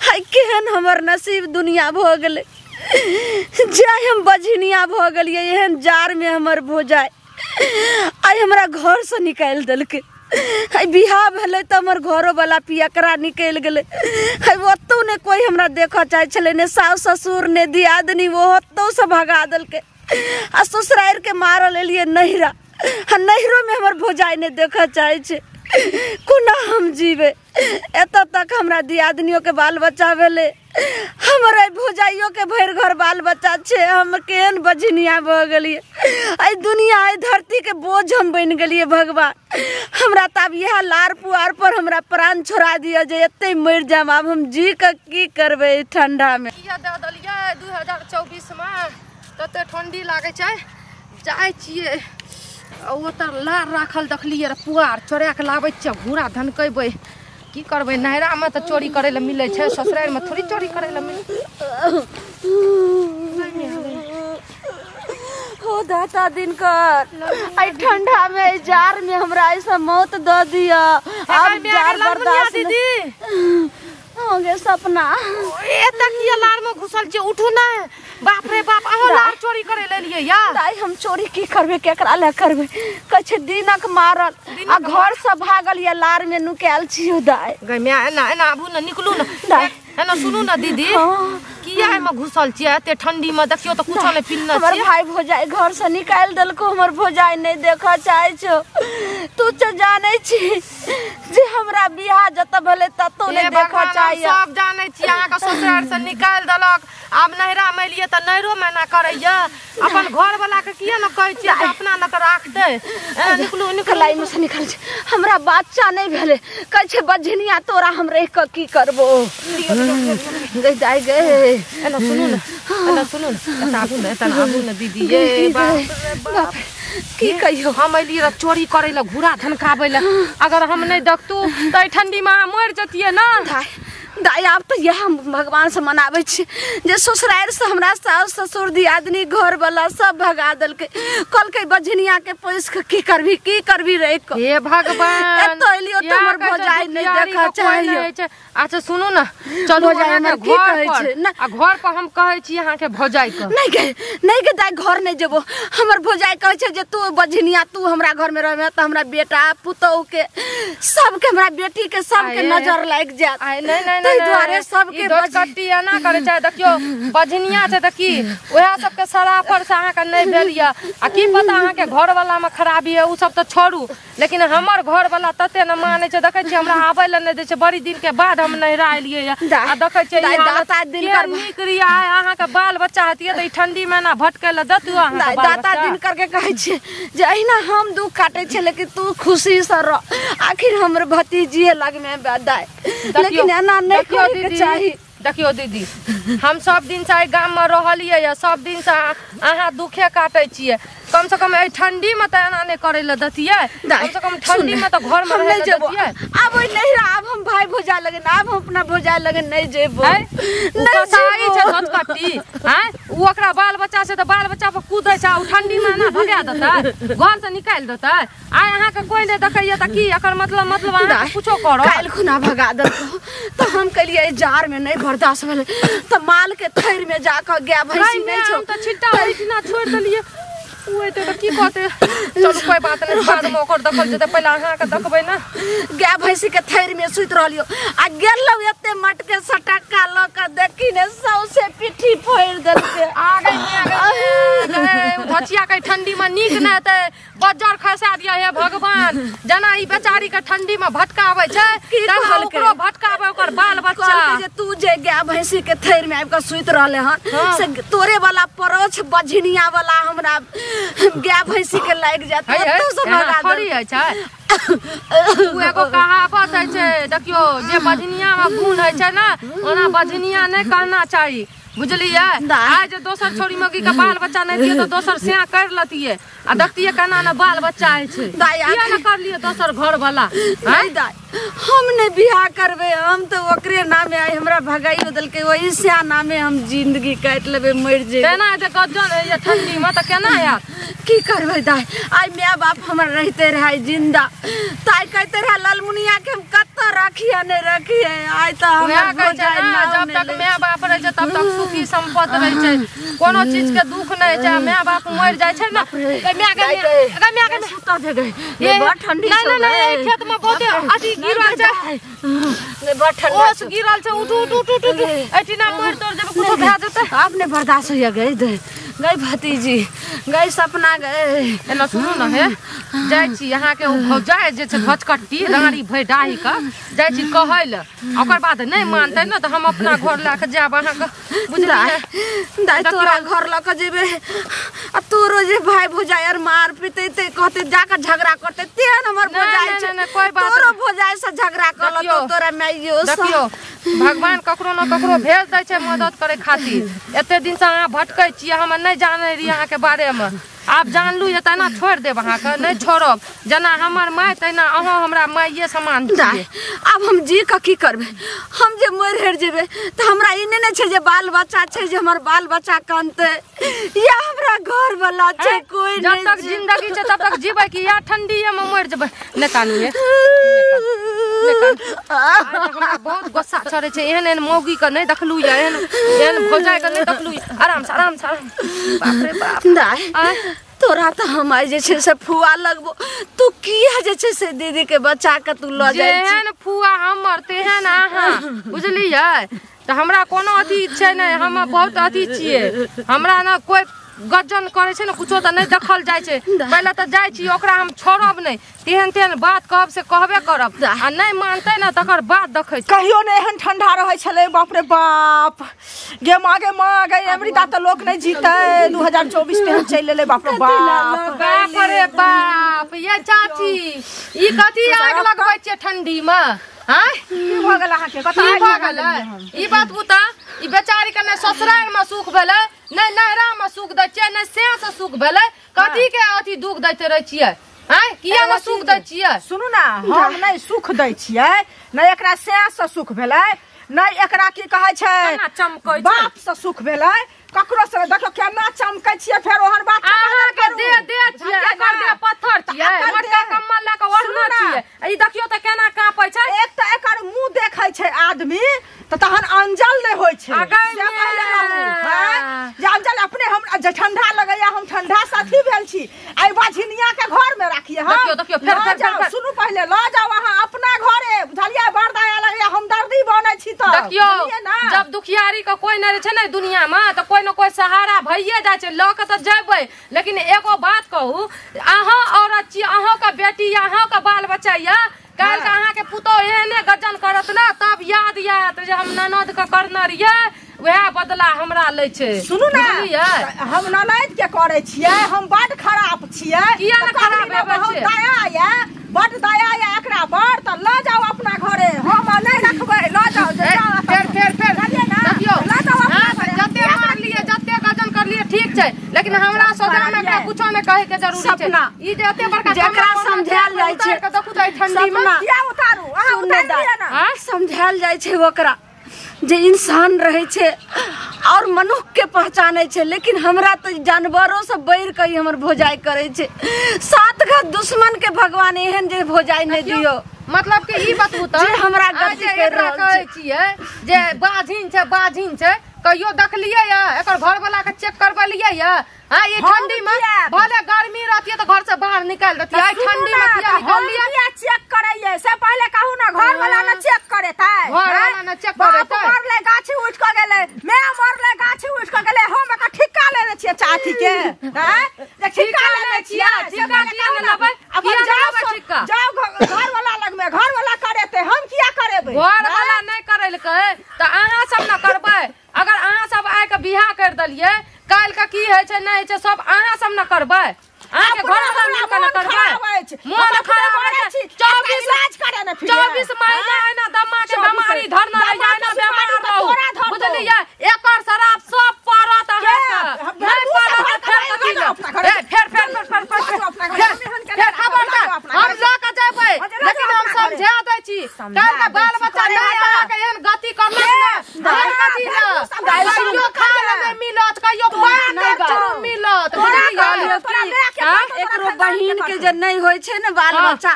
हाय केहन हमर नसीब दुनिया भ गेले जाय हम बझनिया भ गेलिए एहन जार में हमर भोजाय आई हमरा घर से निकाल देलके हाय बियाह भेले त हमर घरो वाला पियकरा निकल गेले हाय ओतो ने कोई हमरा देखा चाहे छले ने सास ससुर ने दियादनी वो ओतो से भगा देलके आ ससुराल के मारल एलिए नहिरा नहिरो में हमर भोजाय ने देखा चाहे छे कोना हम जीवे एत तक हमरा दियादनियों के बाल बच्चा भेले हमारे भोजाइयों के भर घर बाल बच्चा छे हम केहन बझनिया भ गेलिए आई दुनिया आई धरती के बोझ हम बन गेलिए भगवान हमरा तब यह लार पुआर पर हमरा प्राण छोड़ा दिया जे एते मर जाम अब हम जी के की करबे ठंडा में ये दे दलिए 2024 में तते ठंडी लागे छै जाय छिए ओ त लार राखल देखलिए पुआर चोरा के लाबै छ घूरा धनकैबै की करबै नहरा में त चोरी करे ल मिलै छै ससुराल में थोड़ी चोरी करे ल मिलै हो दाता दिन कर आई ठंडा में जार में हमरा ऐसा मौत द दिया अब जार बर्दाश्त दीदी होगे सपना ए तकिया लार में घुसल छै उठू ना बाप रे बाप अहो लार चोरी करे ले लिए या दाई हम चोरी की करबे केकरा ले करबे कछ दिनक मारल आ घर से भागल या लार में नुकाल छियो दाई गय मैं एना आबू ना निकलू ना दाई एना सुनू ना दीदी किया है में घुसल छिए एते ठंडी में देखियो त कुछो नै पिन्न छिए हमर भाई भोजाई घर से निकाल देलको हमर भोजाई नै देखा चाहे छो तू त जानै छी जे हमरा बियाह जत भेले ततो नै देखा चाहे सब जानै छी अहाँ के ससुराल से निकाल देलक आब नहरा में लिए त नहरो में ना करैया अपन घर वाला के किया न कहै छी अपना न त राख दे निकलू निकलाई में से निकल छी हमरा बच्चा नै भेले कहै छै बझनिया तोरा हम रह के की करबो गई दाई गई एना सुनू ना आबू ना दीदी ये बाप की कहियो हम एलिए चोरी करे ल घूरा धनकाबै ल अगर हम नै देखतू त ठंडी में मर जतिए ना दाई आप तो यह हम भगवान से मनावे छी जे ससुराल से हमरा सास ससुर दियादनी घर वाला सब भगा देल के कल के बझनिया के पुलिस के की करबी रे को हे भगवान तो एलियो तो हमर भोजाई नहीं देखा चाहिए अच्छा सुनू ना चलो जाय हमर घर पर हम कहै छी अहाँ के भोजाई के नहीं के दाई घर नहीं जेबो हमर भोजाई कहै छै जे तू बझनिया तू हमरा घर में रहबे त हमरा बेटा पुतौ के सब के हमरा बेटी के सब के नजर लाग जात नहीं द्वारे सब के दोचकट्टी ना करे चाहे देखियो बझनिया छै त की ओहा सब के सराफर से अहाँ के नहीं भेलिया आ की पता अहाँ के घर वाला में खराबी है उ सब त छोड़ू लेकिन हमर घर वाला तते न माने छै देखै छी हमरा आबै ल नहीं दै छै बड़ी दिन के बाद हम नहरा एलिए आ देखै छी दाता दिन कर निकरिया है अहाँ के बाल बच्चा हतिए त ठंडी में ना भटकै ल दतु अहाँ दाता दिन करके कहै छै जे अहिना हम दुख काटे छै लेकिन तू खुशी से रह आखिर हमर भतीजी लग में दाई लेकिन एना नहीं करे के चाही देखियो दीदी हम सब दिन से गाम में रहलिए या सब दिन से अहाँ दुखे काटे छिए कम से कम ए ठंडी में त एना नहीं करे ल दतिए कम से कम ठंडी में त घर में रह दतिए अब नहिरा अब हम भाई भोजा लगन अब हम अपना भोजा लगन नहीं जेबो नहीं सही छै दोचकट्टी हैं उ ओकरा बाल बच्चा से त बाल बच्चा पर कूदै छै ठंडी में ना भगा देता घर से निकाल देता आय अहाँ के कोई नहीं देखैया त की एकर मतलब अहाँ कुछो करो काल खुना भगा देतो त हम कलिए जार में नहीं बर्दाश्त भेले त माल के थैर में जाकर गया भैंसी नहीं छौ त छिट्टा इतना छोड़ देलिए ओए त की कहते चलो कोई बात नहीं बाद में ओकर देखल जते पहले अहाँ के देखबै ना गाय भैंसी के थैर में सुत रहलियो आ गेलौ एते मटके सटक्का ल के देखी ने सौसे पिठी फोड़ देलके आ गई धचिया के ठंडी में नीक न ते बज्जर खसा दिया हे भगवान जना ई बेचारी के ठंडी में भटकावे छै तना ओकरो भटकावे ओकर बाल बच्चा जे तू जे गाय भैंसी के थैर में आब के सुत रहले हन से तोरे वाला परोछ बझनिया वाला हमरा गाय भैंसी के लाग जात तो सब लगा थोड़ी है छै उ एगो कहावत है छै देखियो जे बझनिया में गुण है छै ना ओना बझनिया नहीं कहना चाहिए बुझलिए आज दोसर छोरी मगी का बाल बच्चा नहीं दिए तो दोसर से कर लतिए आ देखतिए केना ना बाल बच्चा है छै किया न कर लिए दोसर घर वाला नहीं दाई हमने बियाह करबे हम तो ओकरे नामे आई हमरा भगाई बदल के वही से नामे हम जिंदगी काट लेबे मर जे केना जे गजन है ये ठंडी में त केना यार की करबे दाई आई माय बाप हमर रहते रहे जिंदा ताई कहते रहे लालमुनिया के हम कत रखिए ने रखिए आई त हम जब तक माय बाप रहे छै तब तक सुखी संपत रहे छै कोनो चीज के दुख नहीं छै माय बाप मर जाय छै ना माय के सुता दे गए ये बड़ ठंडी से नहीं खेत में बहुते अथी गिरल छै ने बड़ ठंडा ओस गिरल छै उठ एटिना मर तोड़ जब कुछ भए जेतै आपने बर्दाश्त होइए गई गई भतीजी गई सपना गए एना सुनू न हे जाय छी यहाँ के भौजाई जे छै घचकट्टी लाड़ी भै डाही का जाय छी कहै ल ओकर बाद नहीं मानतै न त हम अपना घर ला के जाब अहाँ के बुझलियै दाई तोरा घर ला के जेबे आ तोरो जे भाई भौजाई और मार पीते ते कहते जाकर झगड़ा करते तेन हमर भौजाई छै कोई बात तोरो भौजाई से झगड़ा करल तो तोरा माइयो देखियो भगवान ककरो न ककरो भेज दै छै मदद करे खातिर एते दिन से अहाँ भटकै छी हम नहीं जाने रही अहाँ के बारे में आप जानलू जे तना छोड़ देब अहाँ के नहीं छोड़ब जना हमर माय तैना अहाँ हमरा माइये समान दाई अब हम जी का की करबे हम जे मर हेर जेबे त हमरा ई नहीं छै जे बाल बच्चा छै जे हमर बाल बच्चा कानते या हमरा घर वाला छै कोई नहीं जब तक जिंदगी छै तब तक जीबै कि या ठंडीए में मर जेबै ने कानू हे बहुत गुस्सा चढ़े छै एहन मौगी के नहीं देखलू या एहन भौजाई के नहीं देखलू आराम से बाप रे बाप दाई तोरा त हम आई जे छै से फुआ लगबो तू किया जे छै से दीदी के बच्चा के तू ल जाय छी जेहन फुआ हमर तेहन अहाँ बुझलियै त हमरा कोनो अथी छै नहीं हम बहुत अथी छियै हमरा न कोई गजन करे छै न कुछो त नहीं देखल जाय छै पहले त जाय छी ओकरा हम छोड़ब नहीं तेहन बात कहब से कहबे करब आ नहीं मानतै न तकर बाद देखै छी कहियो ने एहन ठंडा रहै छले बाप रे बाप गे मागे अमृता त लोक नहीं जीते 2024 में हम चल लेले बाप रे बाप ये चाची ई कथी आग लगबै छियै ठंडी में हां की भ गेल अहाँ के कत की भ गेल ई बात बुता ई बेचारी के ने ससुराल में सुख भेलै नहीं नहरा में सुख दै छियै नहीं से से सुख भेलै कथी के अथी दुख दैते रहै छियै हां किया न सुख दै छियै सुनू ना हम नहीं सुख दै छियै नहीं एकरा से सुख भेलै नहीं एकरा की कहै छै केना चमकै छै बाप से सुख भेलै ककरो से देखो केना चमकै छियै फेर ओहन बात अहाँ के दे छियै एकर दे पत्थर छियै मोटका कम्बल ल के ओढ़ना छियै ई देखियो त केना कापै छै एक त एकर मुंह देखै छै आदमी त तहन अंजल नहीं होय छै से पहिले कहू जे अंजल अपने हम जे ठंडा लगैया हम ठंडा साथी भेल छी आई बाझिनिया के घर में राखिए हम देखियो फेर सुनू पहले ल जाओ अहाँ अपना घरे बुझलियै बरदाया लगैया हम दर्दी बनै छी त देखियो जब दुखियारी के कोई नहीं छै न दुनिया में त कोई न कोई सहारा भइए जाय छै ल के त जेबै लेकिन एगो बात कहू अहाँ औरत छी अहाँ का बेटी अहाँ का बाल बच्चा या काल का अहाँ के पुतो एहने गजन करत ना तब याद आयत जे हम ननद के करना रहिए वह बदला हमरा ले छै सुनू ना हम ननद के करे छियै हम बड खराब छियै किया न खराब हेबै छै दया या बड दया या एकरा पर त ल जाओ अपना घरे हम नहीं रखबै ल जाओ फेर देखियो ल जाओ जते मार लिए जते गजन कर लिए ठीक छै लेकिन हमरा सोचा में के कुछो में कहे के जरूरी छै ई जे एते बड़का जेकरा समझायल जाय छै के देखू त ठंडी में किया उतारू अहाँ उतार दिया ना समझायल जाय छै ओकरा जे इंसान रहे छै और मनुष्य के पहचाने छै लेकिन हमरा तो जानवरों से बैर के हमर भोजाई करे छै सात घा दुश्मन के भगवान एहन जे भोजाई नहीं दियो मतलब के ई बतबू त जे हमरा गति कर रहल छियै जे बाझिन छै कहियो देखलियै या एकर घर वाला के चेक करबलियै या हां ये ठंडी में भले गर्मी रहती है तो घर से बाहर निकाल देती है ठंडी में किया निकालिए चेक करैये से पहले कहू ना घर वाला ना चेक करे ता घर वाला ना चेक करे ता मर ले गाछी उठ के गेले मैं मर ले गाछी उठ के गेले हम का ठिका लेने छियै चाची के हैं जे ठिका लेने छियै ठिका किया न लेबै किया लेबै ठिका जाओ घर वाला लग में घर वाला करेते हम किया करेबै घर वाला नहीं करैलकै त अहाँ सब न करबै अगर अहाँ सब आइ के बियाह कर दलिए काल का की है छै नहीं छै सब अहाँ सब न करबै अहाँ के घर वाला मिल के न करबै मोन खराब है 24 इलाज करे न फिर 24 महीना है ना दमा के बीमारी धरना है ना बीमार रहू बुझलियै एकर शराब सब पड़त अहाँ के नहीं पड़त फेर खबर हम जा के जेबै लेकिन हम समझा दै छी बहिन के जे नहीं होय छै ने बाल बच्चा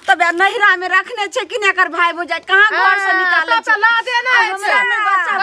तब नहिरा में रखने छै कि एकर भाई भौजाई कहां घर से निकाले छै ला दे ना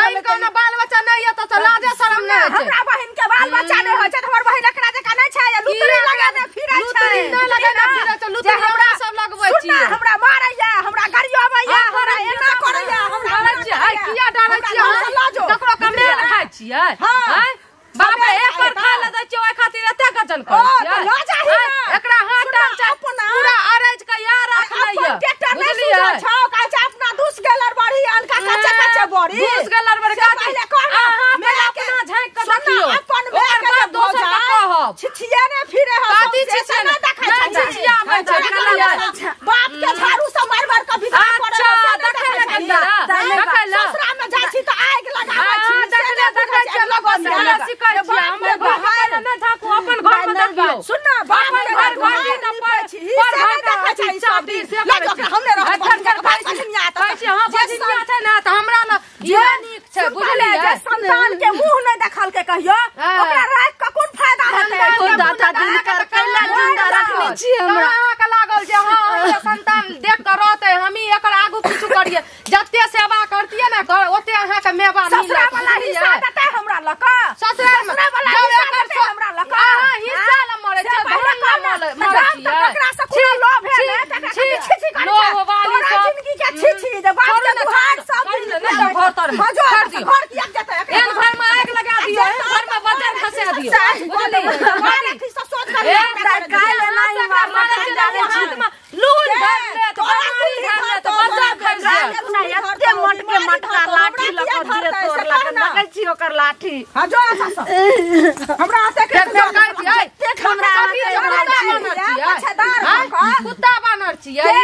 कहीं कोनो बाल बच्चा नहीं है तो ला दे शर्म नहीं है हमरा बहिन के बाल बच्चा नहीं होय छै त हमर बहिन एकरा जे कनै छै लुतरी लगा दे फिरै छै लुतरी न लगा दे फिरै छै लुतरी हमरा सब लगबै छी हमरा मारैया हमरा गरियाबैया हमरा एना करैया हमरा किया डरै छी ककरो कमेल खाइ छियै हैं बाप रे एक पर खा ले दै छी ओइ खातिर एते गजन करै छियै एकरा हाथ डाल छै पूरा अरेज के यार रख लइया बुझलियै कहै छै अपना दुस गेलर बड़ी अनका कच्चा कच्चा बड़ी घुस गेलर बड़ी पहले कहना मेरा अपना झांक के देखियो अपन ओकर बाद दोसर के कहब छिछिया ने फिरे हो काती छिछिया ना देखै छै छिछिया आबै छै बाप के झाड़ू से मार मार के विदा करे अच्छा देखै ले गंदा देखै ले ससुरा में जाइ छी त आग लगाबै छी देखै छै लगन सिकै छी हमर घर में झाकू अपन घर में देखियो सुन ना बाप के घर न पाइ छी पर देखै छै सब दिन से हमने रहन के भाई बहिनिया त कहै छी हां बहिनिया छै ना त हमरा न ये नीक छै बुझलियै संतान के मुंह नहीं देखल के कहियो ओकरा राख के कोन फायदा हेतै कोन दाता दिन कर कैला जिंदा रखने छी हमरा अहाँ के लागल जे हां हमर संतान देख के रहतै हमी एकर आगू पीछू करिए जत्ते सेवा करतिए ना ओते अहाँ के मेवा मिलत ससुरा वाला हिस्सा देतै हमरा लक ससुरा वाला हिस्सा देतै हमरा लक हां हिस्सा ल मरे छै धन ल मरे छियै एकरा से कोनो लोभ है ने तकरा छिछि कर लोभ वाली सब जिंदगी के छिछि जे बाप के दुहार सब नहीं घर तर में कर दियो घर किया देतै एन घर में आग लगा दियो घर में बदन खसा दियो बुझलियै मारे की सोच कर काल नहीं मार जाने छी लून भर ले तो बीमारी भर ले तो बदन खा ना एते मोट के मटका लाठी लक दे तोड़ लक देखै छी ओकर लाठी हां जो हमरा आते के कहै छी हमरा कुत्ता बानर छियै